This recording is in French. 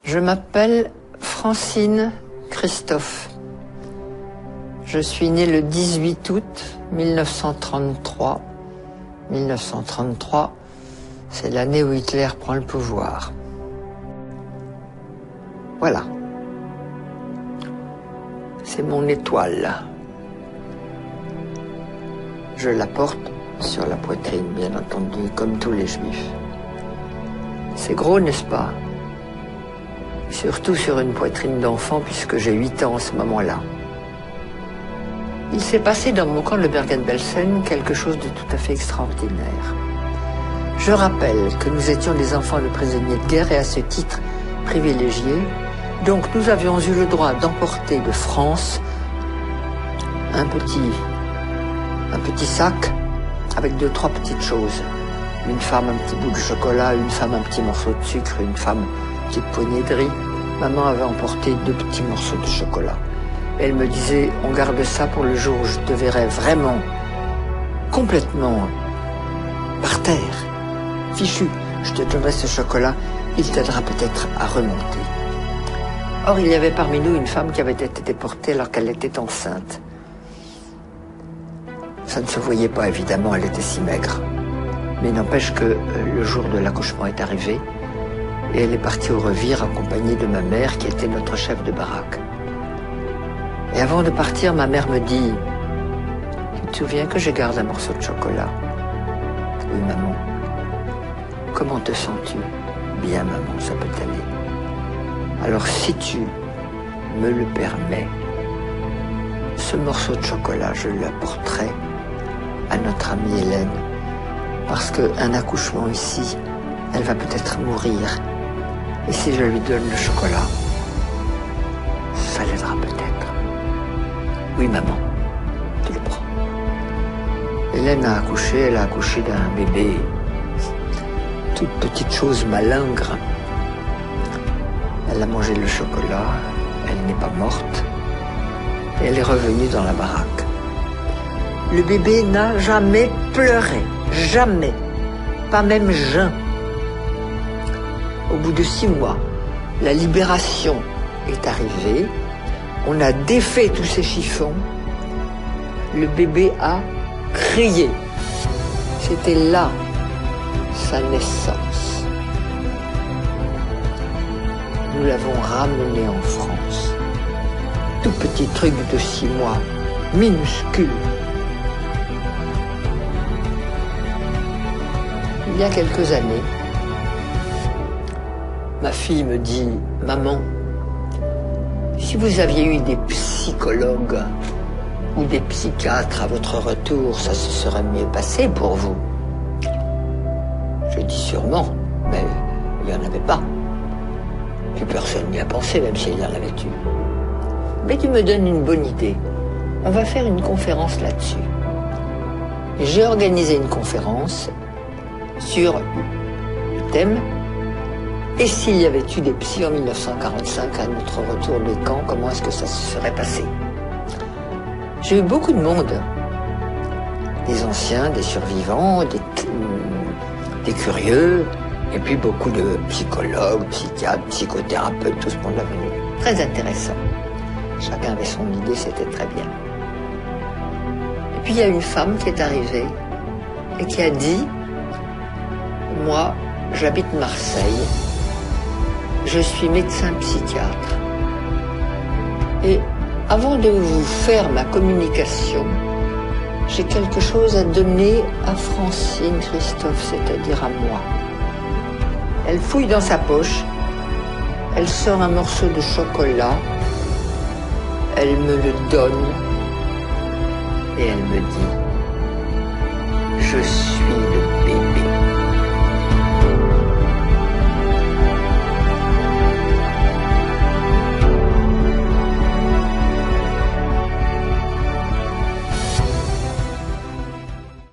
Je m'appelle Francine Christophe. Je suis née le 18 août 1933. 1933, c'est l'année où Hitler prend le pouvoir. Voilà. C'est mon étoile. Je la porte sur la poitrine, bien entendu, comme tous les juifs. C'est gros, n'est-ce pas? Surtout sur une poitrine d'enfant, puisque j'ai 8 ans en ce moment-là. Il s'est passé dans mon camp de Bergen-Belsen quelque chose de tout à fait extraordinaire. Je rappelle que nous étions des enfants de prisonniers de guerre et à ce titre privilégiés. Donc nous avions eu le droit d'emporter de France un petit sac avec 2-3 petites choses. Une femme, un petit bout de chocolat, une femme, un petit morceau de sucre, une femme, une petite poignée de riz. Maman avait emporté 2 petits morceaux de chocolat. Elle me disait, on garde ça pour le jour où je te verrai vraiment, complètement par terre, fichu. Je te donnerai ce chocolat, il t'aidera peut-être à remonter. Or, il y avait parmi nous une femme qui avait été déportée alors qu'elle était enceinte. Ça ne se voyait pas, évidemment, elle était si maigre. Mais n'empêche que le jour de l'accouchement est arrivé et elle est partie au revire accompagnée de ma mère qui était notre chef de baraque. Et avant de partir, ma mère me dit « Tu te souviens que je garde un morceau de chocolat ?»« Oui, maman. »« Comment te sens-tu ?»« Bien, maman, ça peut aller. » « Alors, si tu me le permets, ce morceau de chocolat, je l'apporterai à notre amie Hélène, parce qu'un accouchement ici, elle va peut-être mourir. Et si je lui donne le chocolat, ça l'aidera peut-être. Oui, maman, tu le prends. Hélène a accouché, elle a accouché d'un bébé, toute petite chose malingre. Elle a mangé le chocolat, elle n'est pas morte, et elle est revenue dans la baraque. Le bébé n'a jamais pleuré, jamais, pas même jeun. Au bout de 6 mois, la libération est arrivée, on a défait tous ces chiffons, le bébé a crié. C'était là sa naissance. Nous l'avons ramené en France. Tout petit truc de 6 mois, minuscule. Il y a quelques années, ma fille me dit « Maman, si vous aviez eu des psychologues ou des psychiatres à votre retour, ça se serait mieux passé pour vous. » Je dis « Sûrement, mais il n'y en avait pas. Plus personne n'y a pensé, même s'il y en avait eu. Mais tu me donnes une bonne idée. On va faire une conférence là-dessus. » Et j'ai organisé une conférence sur le thème « Et s'il y avait eu des psys en 1945 à notre retour des camps, comment est-ce que ça se serait passé ?» J'ai eu beaucoup de monde. Des anciens, des survivants, des curieux, et puis beaucoup de psychologues, psychiatres, psychothérapeutes, tout ce monde-là venu. Très intéressant. Chacun avait son idée, c'était très bien. Et puis il y a une femme qui est arrivée et qui a dit « Moi, j'habite Marseille, je suis médecin psychiatre. Et avant de vous faire ma communication, j'ai quelque chose à donner à Francine Christophe, c'est-à-dire à moi. » Elle fouille dans sa poche, elle sort un morceau de chocolat, elle me le donne et elle me dit « Je suis le bébé. »